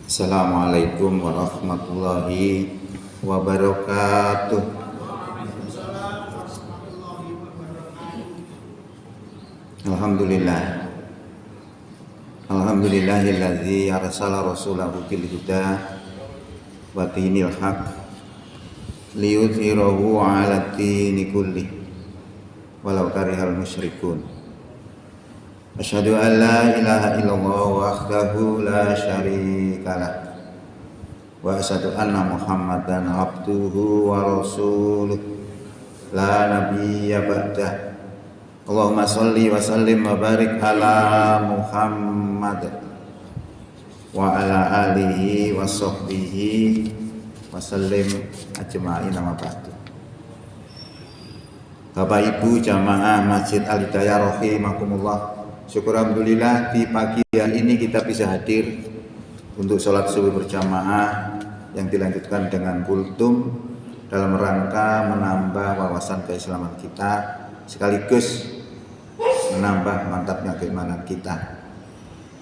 Assalamualaikum warahmatullahi wabarakatuh. Alhamdulillah. Alhamdulillahilladzi arsala rasulahu bil huda wa dinil haq liyudhhirahu 'ala dini kullih walau karihal musyrikun. Asyhadu an la ilaha illallah wahdahu la syarikalah wa asyhadu anna Muhammadan abduhu wa rasuluh la nabiyya ba'dah. Allahumma shalli wa sallim wa barik ala Muhammad wa ala alihi wa sahbihi wa sallim ajma'in amma ba'du. Bapak Ibu jamaah Masjid Al-Hidayah rahimakumullah. Syukur alhamdulillah di pagi hari ini kita bisa hadir untuk sholat subuh berjamaah yang dilanjutkan dengan kultum dalam rangka menambah wawasan keislaman kita sekaligus menambah mantapnya keimanan kita.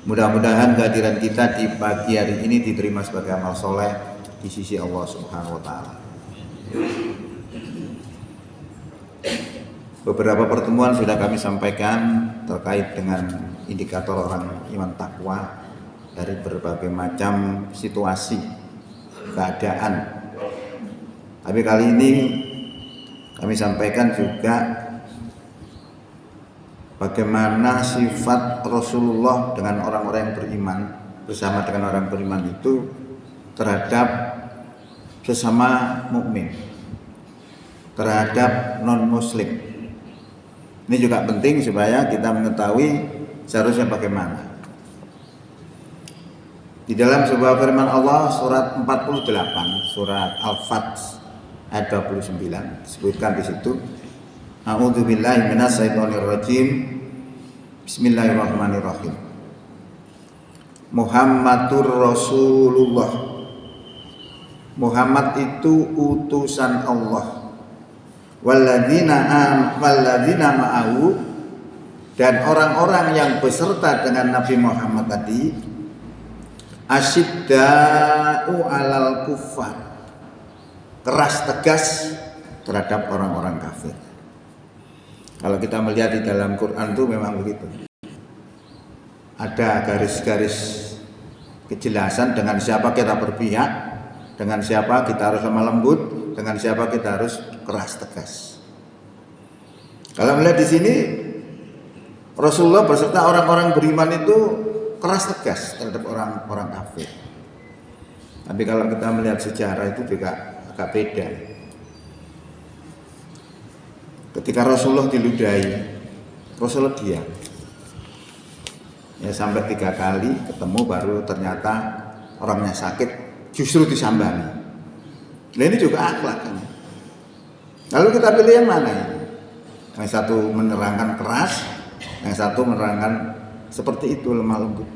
Mudah-mudahan kehadiran kita di pagi hari ini diterima sebagai amal soleh di sisi Allah Subhanahu wa Ta'ala. Beberapa pertemuan sudah kami sampaikan terkait dengan indikator orang iman takwa dari berbagai macam situasi, keadaan. Tapi kali ini kami sampaikan juga bagaimana sifat Rasulullah dengan orang-orang yang beriman, bersama dengan orang beriman itu terhadap sesama mukmin, terhadap non-muslim. Ini juga penting supaya kita mengetahui seharusnya bagaimana. Di dalam sebuah firman Allah surat 48, surat Al-Fath ayat 29 disebutkan di situ, A'udzubillahi minasyaitonirrajim. Bismillahirrahmanirrahim. Muhammadur Rasulullah. Muhammad itu utusan Allah. Walladzina ma'ahu, dan orang-orang yang beserta dengan Nabi Muhammad tadi, asyidda'u 'alal kuffar, keras tegas terhadap orang-orang kafir. Kalau kita melihat di dalam Quran itu memang begitu. Ada garis-garis kejelasan dengan siapa kita berpihak, dengan siapa kita harus lemah lembut, dengan siapa kita harus keras tegas. Kalau melihat di sini Rasulullah beserta orang-orang beriman itu keras tegas terhadap orang-orang kafir. Tapi kalau kita melihat sejarah itu juga agak beda. Ketika Rasulullah diludahi, Rasulullah diam. Ya sampai 3 kali ketemu baru ternyata orangnya sakit justru disambangi. Nah ini juga akhlak. Lalu kita pilih yang mana ini? Yang satu menerangkan keras, yang satu menerangkan seperti itu lemah lembut.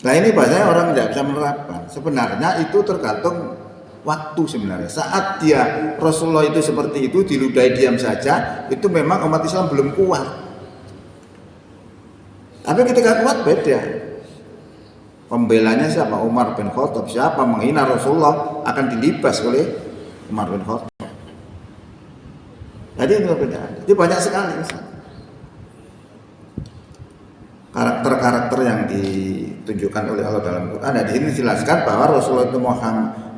Nah ini bahasanya orang tidak bisa menerapkan. Sebenarnya itu tergantung waktu sebenarnya. Saat dia Rasulullah itu seperti itu diludahi diam saja, itu memang umat Islam belum kuat. Tapi ketika kuat beda. Pembelanya siapa? Umar bin Khattab. Siapa menghina Rasulullah akan dilibas oleh Umar bin Khattab. Jadi itu beda. Jadi banyak sekali karakter-karakter yang ditunjukkan oleh Allah dalam Quran. Nah, di sini dijelaskan bahwa Rasulullah itu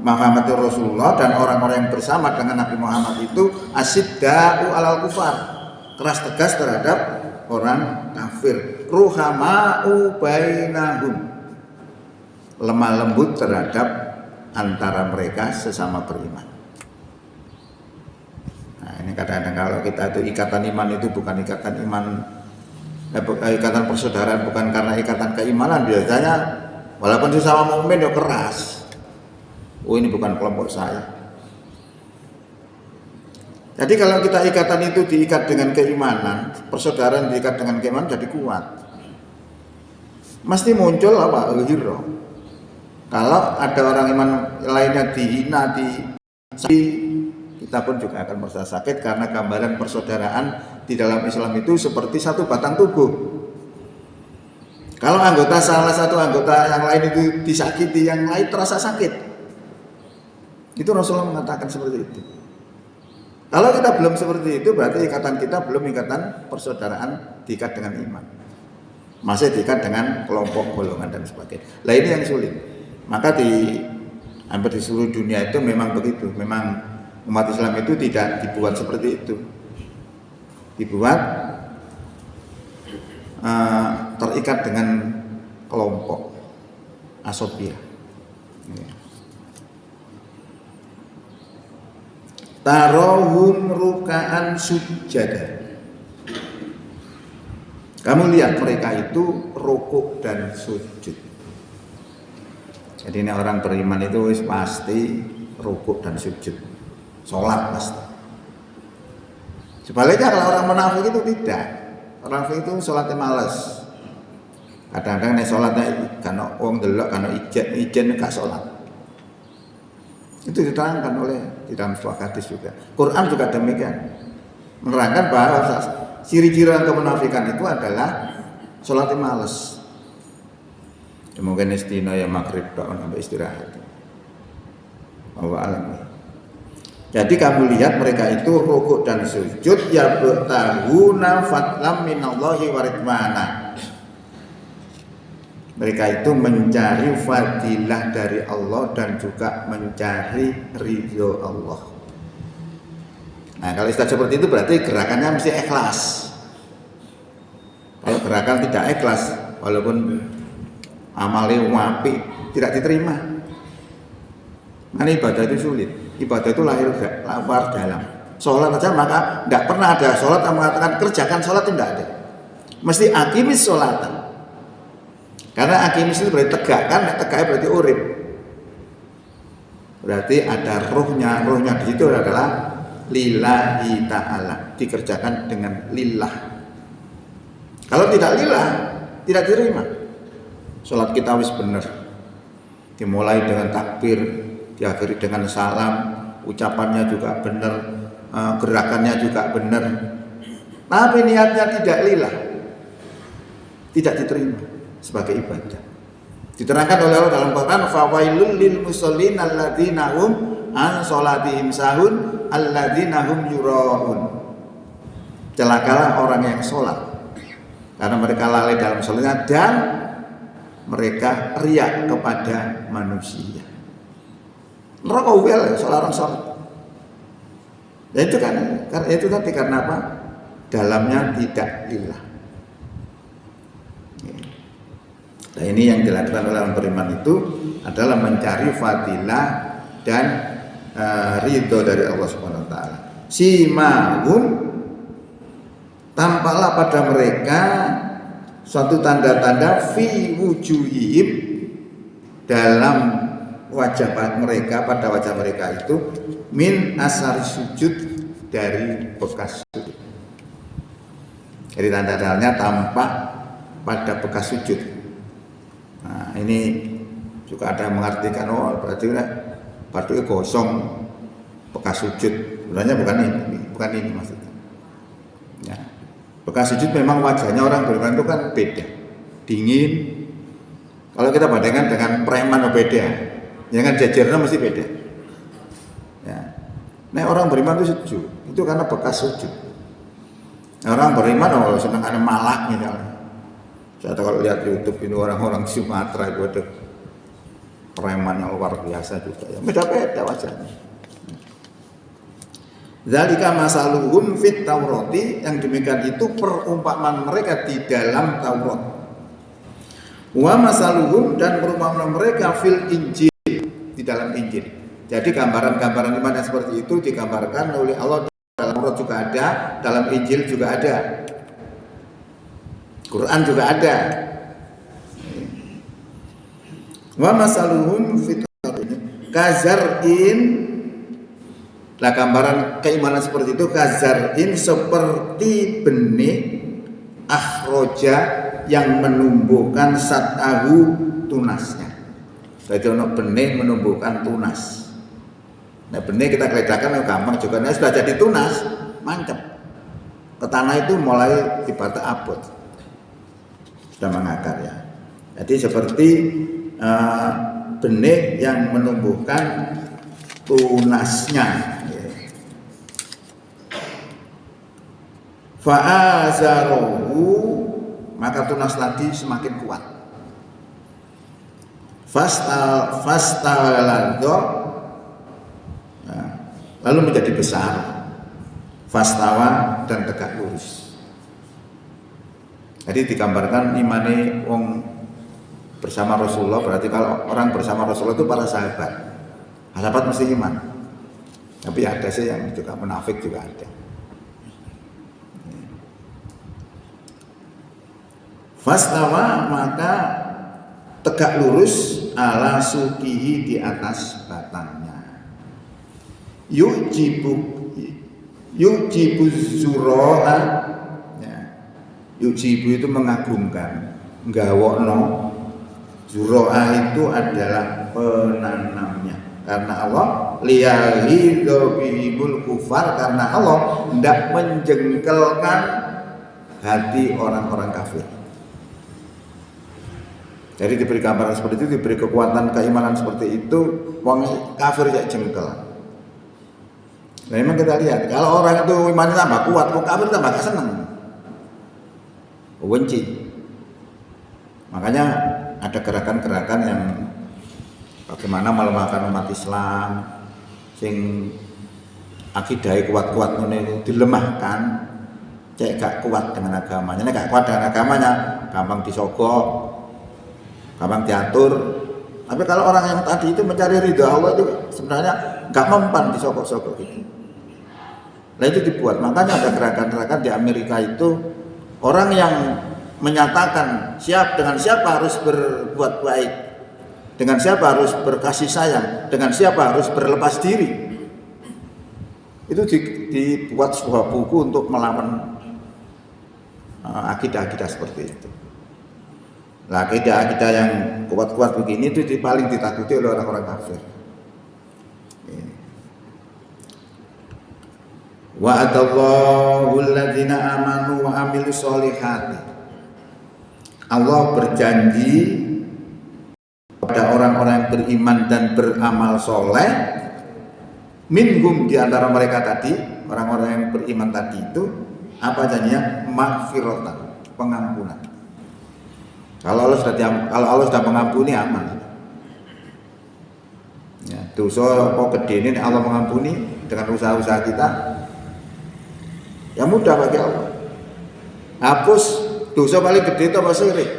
Muhammad Rasulullah dan orang-orang yang bersama dengan Nabi Muhammad itu asyidda'u 'alal kufar, keras tegas terhadap orang kafir. Ruhama'u bainahum, lemah lembut terhadap antara mereka sesama beriman. Nah ini kadang-kadang kalau kita itu ikatan iman itu bukan ikatan iman, ikatan persaudaraan bukan karena ikatan keimanan, biasanya walaupun sesama mukmin ya keras. Oh ini bukan kelompok saya. Jadi kalau kita ikatan itu diikat dengan keimanan, persaudaraan diikat dengan keimanan jadi kuat. Mesti muncul apa? Al-hirah. Kalau ada orang iman lainnya dihina, kita pun juga akan merasa sakit karena gambaran persaudaraan di dalam Islam itu seperti satu batang tubuh. Kalau salah satu anggota yang lain itu disakiti, yang lain terasa sakit. Itu Rasulullah mengatakan seperti itu. Kalau kita belum seperti itu, berarti ikatan kita belum ikatan persaudaraan diikat dengan iman. Masih diikat dengan kelompok, golongan dan sebagainya. Nah ini yang sulit. Maka hampir di seluruh dunia itu memang begitu. Memang umat Islam itu tidak dibuat seperti itu. Dibuat terikat dengan kelompok asobia. Tarohum ruka'an sujada. Kamu lihat mereka itu rukuk dan sujud. Jadi ini orang beriman itu pasti rukuk dan sujud, sholat pasti. Sebaliknya kalau orang munafik itu tidak. Orang munafik itu sholatnya malas. Kadang-kadang nih sholatnya karena orang delok, karena ijen gak sholat. Itu diterangkan oleh di dalam sebuah hadis juga. Quran juga demikian, menerangkan bahwa ciri-ciri kemunafikan itu adalah sholatnya malas. Mungkin istina ya maghrib sampai istirahat. Alam. Jadi kamu lihat mereka itu rukuk dan sujud ya bertahuna fatlam minallahi wa ridwana. Mereka itu mencari fadilah dari Allah dan juga mencari ridho Allah. Nah kalau istilah seperti itu berarti gerakannya mesti ikhlas. Kalau gerakan tidak ikhlas, walaupun amalnya wapi, tidak diterima. Karena ibadah itu sulit. Ibadah itu lahir dalam. Sholat aja maka tidak pernah ada sholat yang mengatakan kerjakan sholat, tidak ada. Mesti akimis sholatan. Karena akimis itu berarti tegakkan, tegaknya berarti urip. Berarti ada ruhnya di situ adalah lillahi ta'ala, dikerjakan dengan lillah. Kalau tidak lillah, tidak diterima. Sholat kita wis benar. Dimulai dengan takbir, diakhiri dengan salam, ucapannya juga benar, gerakannya juga benar. Tapi niatnya tidak lillah, tidak diterima sebagai ibadah. Diterangkan oleh Allah dalam Quran, fawailul lil musallin alladzina hum an sholatihim sahun alladzina hum yuraun. Celakalah orang yang sholat karena mereka lalai dalam sholatnya dan mereka riak kepada manusia. Neraka wel orang sholat. Ya itu kan, karena itu tadi karena apa? Dalamnya tidak lillah. Nah ini yang dilakukan oleh orang beriman itu adalah mencari fadilah dan ridho dari Allah Subhanahu Wa Taala. Simahum, tampaklah pada mereka suatu tanda-tanda fi wujuhihim, dalam wajah mereka, pada wajah mereka itu min asari sujud, dari bekas sujud. Jadi tanda-tandanya tampak pada bekas sujud. Nah ini juga ada yang mengartikan berarti batuknya gosong bekas sujud. Sebenarnya bukan ini maksudnya. Ya. Bekas sujud memang wajahnya orang beriman itu kan beda, dingin. Kalau kita bandingkan dengan preman beda, ya kan jajarnya mesti beda. Ya. Nah orang beriman itu sejuk, itu karena bekas sujud. Orang beriman senang ada malak misalnya. Saya kalau lihat YouTube ini orang-orang Sumatera itu ada preman yang luar biasa juga ya. Beda-beda wajahnya. Zalika masaluhum fit Taurati, yang demikian itu perumpamaan mereka di dalam Taurat. Wa masaluhum, dan perumpamaan mereka fil Injil, di dalam Injil. Jadi gambaran-gambaran iman yang seperti itu digambarkan oleh Allah dalam Taurat juga ada, dalam Injil juga ada. Quran juga ada. Wa masaluhum fit kazar'in, lah gambaran keimanan seperti itu, kazar'in seperti benih akhroja, yang menumbuhkan sat'ahu, tunasnya. Jadi ono benih menumbuhkan tunas. Nah benih kita geledakan gampang juga, nah sudah jadi tunas, mantap. Ke tanah itu mulai dibata abot, sudah mengakar ya. Jadi seperti benih yang menumbuhkan tunasnya. Fa'azarohu, maka tunas tadi semakin kuat. Fastawaladho, lalu menjadi besar. Fastawa dan tegak lurus. Jadi digambarkan imane wong bersama Rasulullah, berarti kalau orang bersama Rasulullah itu para sahabat. Sahabat mesti iman. Tapi ada sih yang juga munafik juga ada. Fastawa, maka tegak lurus ala sukihi, di atas batangnya. Yujibu zuroha, ya. Yujibu itu mengagumkan, nggawokno. Zuroha itu adalah penanamnya. Karena Allah liyahidho bihimul kufar, karena Allah tidak menjengkelkan hati orang-orang kafir. Jadi diberi gambaran seperti itu, diberi kekuatan keimanan seperti itu, wong kafir ya jengkel. Nah memang kita lihat, kalau orang itu imannya tambah kuat, wong kafir tambah gak seneng, benci. Makanya ada gerakan-gerakan yang bagaimana melemahkan umat Islam, sing akidahnya kuat-kuat itu dilemahkan, cek gak kuat dengan agamanya. Nek gak kuat dengan agamanya, gampang disogok, gampang diatur. Tapi kalau orang yang tadi itu mencari ridha Allah itu sebenarnya nggak mempan disogok-sogok itu. Nah itu dibuat. Makanya ada gerakan-gerakan di Amerika itu, orang yang menyatakan dengan siapa harus berbuat baik, dengan siapa harus berkasih sayang, dengan siapa harus berlepas diri. Itu dibuat sebuah buku untuk melawan akidah-akidah seperti itu. Nah, akidah yang kuat-kuat begini itu paling ditakuti oleh orang-orang kafir. Wa'adallahu alladhina amanu wa amilus solihati. Allah berjanji pada orang-orang yang beriman dan beramal soleh, minhum, di antara mereka tadi, orang-orang yang beriman tadi itu, apa janjinya? Maghfiratan, pengampunan. Kalau Allah sudah mengampuni, aman. Ya, dosa apa gede ini Allah mengampuni dengan usaha-usaha kita, ya mudah bagi Allah. Hapus dosa paling gede itu apa? Syirik.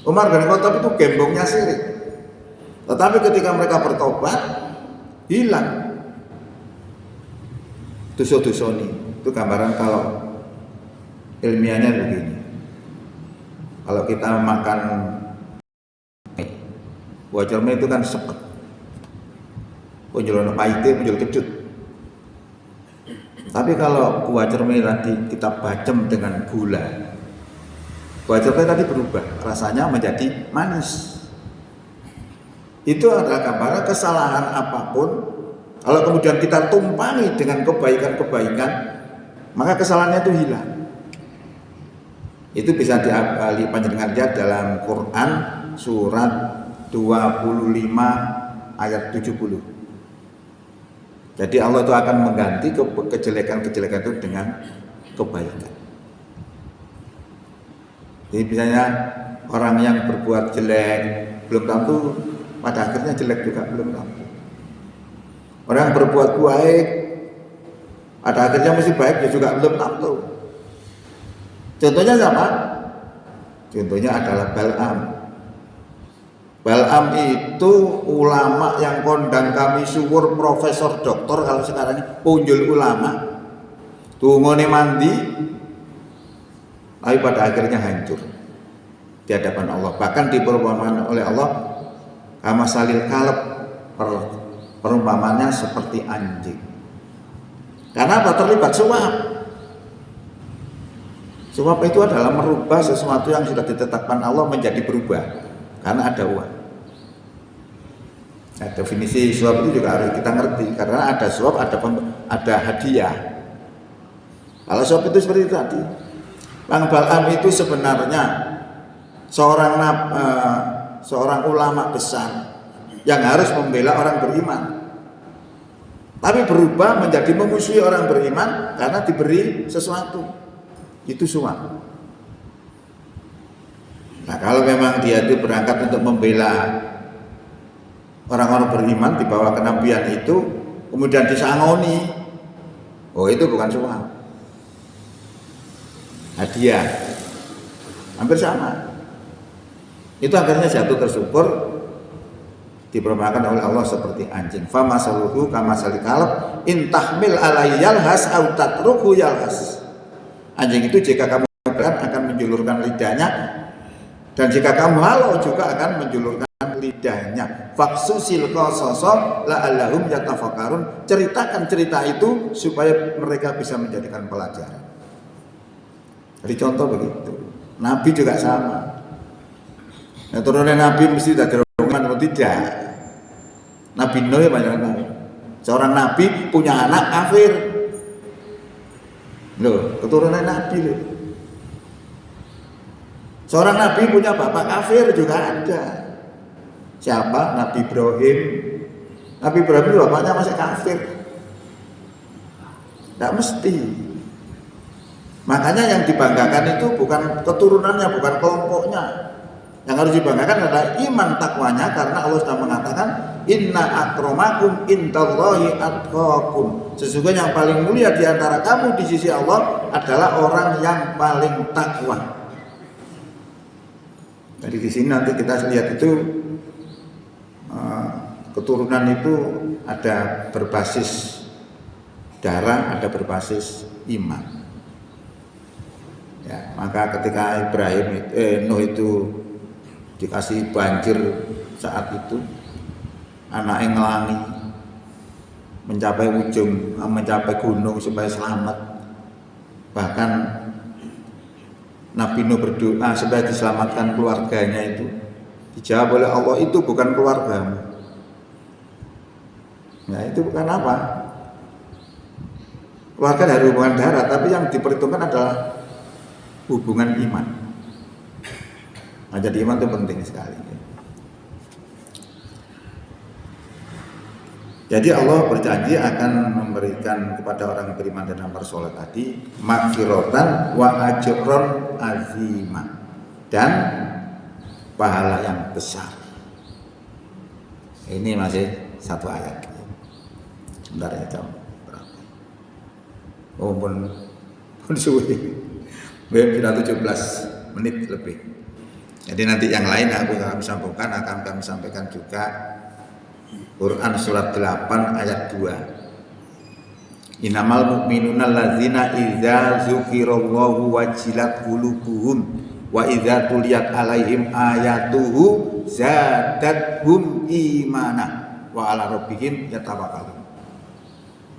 Umar bin Khattab itu gembongnya syirik. Tetapi ketika mereka bertobat, hilang dosa-dosa ini. Itu gambaran kalau ilmiahnya begini. Kalau kita makan buah cermin itu kan sepet, punjul pahitnya, punjul kecut. Tapi kalau buah cermin tadi kita bacem dengan gula, buah cermin tadi berubah, rasanya menjadi manis. Itu adalah gambaran kesalahan apapun, kalau kemudian kita tumpangi dengan kebaikan-kebaikan, maka kesalahannya itu hilang. Itu bisa diambil panjenengan lihat dalam Quran surat 25 ayat 70. Jadi Allah itu akan mengganti kejelekan-kejelekan itu dengan kebaikan. Jadi misalnya orang yang berbuat jelek belum tentu pada akhirnya jelek juga, belum tentu. Orang yang berbuat baik pada akhirnya mesti baik, ya juga belum tentu. Contohnya siapa? Contohnya adalah Bal'am. Bal'am itu ulama yang kondang kami syukur, profesor, doktor, kalau sekarang ini punjul ulama. Tungone mandi, tapi pada akhirnya hancur di hadapan Allah. Bahkan diperumpamakan oleh Allah, kama salil kalb, perumpamannya seperti anjing. Karena apa? Terlibat suap. Suap itu adalah merubah sesuatu yang sudah ditetapkan Allah menjadi berubah karena ada uang. Nah, definisi suap itu juga harus kita ngerti, karena ada suap, ada hadiah. Kalau suap itu seperti itu tadi, Bang Bal'am itu sebenarnya seorang ulama besar yang harus membela orang beriman, tapi berubah menjadi memusuhi orang beriman karena diberi sesuatu, itu suap. Nah, kalau memang dia itu berangkat untuk membela orang-orang beriman di bawah kenabian itu, kemudian disangoni, oh itu bukan suap, hadiah, hampir sama. Itu akhirnya jatuh tersyukur, dipermakan oleh Allah seperti anjing. Fama saluhu kama salikal intahmil alaihi yalhas au tatruhu yalhas. Anjing itu jika kamu akan menjulurkan lidahnya, dan jika kamu halau juga akan menjulurkan lidahnya. Faksusil qasasa la'allahum yatafakkarun. Ceritakan cerita itu supaya mereka bisa menjadikan pelajaran. Jadi contoh begitu. Nabi juga sama. Nah, turunan Nabi mesti tidak diroman atau tidak. Nabi Nuh ya banyak tahu. Seorang Nabi punya anak kafir. Loh, keturunan Nabi loh. Seorang Nabi punya bapak kafir juga ada. Siapa? Nabi Ibrahim. Nabi Ibrahim bapaknya masih kafir. Tidak mesti. Makanya yang dibanggakan itu bukan keturunannya, bukan kelompoknya. Yang harus dibanggakan adalah iman takwanya, karena Allah sudah mengatakan inna akramakum indallahi atqakum. Sesungguhnya yang paling mulia di antara kamu di sisi Allah adalah orang yang paling takwa. Jadi di sini nanti kita lihat itu keturunan itu ada berbasis darah, ada berbasis iman. Ya, maka ketika Nuh itu dikasih banjir saat itu, anaknya ngelangi mencapai ujung, mencapai gunung supaya selamat. Bahkan Nabi Nuh berdoa supaya diselamatkan keluarganya itu. Dijawab oleh Allah, itu bukan keluargamu. Nah, itu bukan apa? Keluarga dari hubungan darah, tapi yang diperhitungkan adalah hubungan iman. Nah, jadi iman itu penting sekali. Jadi Allah berjanji akan memberikan kepada orang yang beriman dan amal soleh tadi maghfiratan wa ajron azima, dan pahala yang besar. Ini masih satu ayat. Sebentar ya, jam berapa? Oh, pun suwi. Sudah 17 menit lebih. Jadi nanti yang lain akan kami sampaikan juga Quran surat 8 ayat 2. Innamal mu'minuna alladzina idza dzukirallahu wajilat qulubuhum wa idza tuliyat alaihim ayatuhu zadatuhum imana wa ala rabbihim yatawakkalun.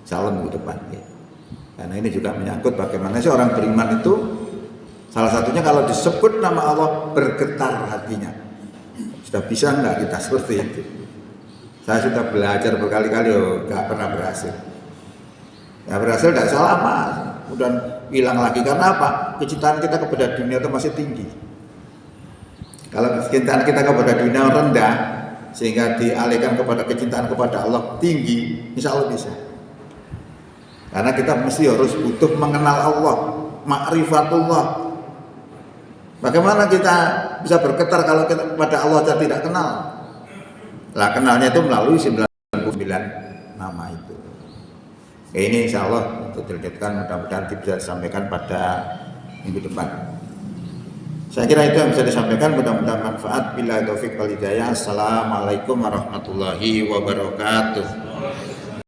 Salam ke depan ya. Karena ini juga menyangkut bagaimana sih orang beriman itu, salah satunya kalau disebut nama Allah bergetar hatinya. Sudah bisa enggak kita seperti itu? Saya sudah belajar berkali-kali, nggak pernah berhasil. Ya berhasil tidak salah mas, kemudian hilang lagi. Karena apa? Kecintaan kita kepada dunia itu masih tinggi. Kalau kecintaan kita kepada dunia rendah, sehingga dialihkan kepada kecintaan kepada Allah tinggi, insya Allah bisa. Karena kita mesti harus butuh mengenal Allah, ma'rifatullah. Bagaimana kita bisa bergetar kalau kita pada Allah kita tidak kenal? Lah kenalnya itu melalui 99 nama itu. Ini insya Allah untuk dilanjutkan, mudah-mudahan bisa disampaikan pada minggu depan. Saya kira itu yang bisa disampaikan, mudah-mudahan manfaat. Billahi taufiq wal hidayah. Assalamualaikum warahmatullahi wabarakatuh.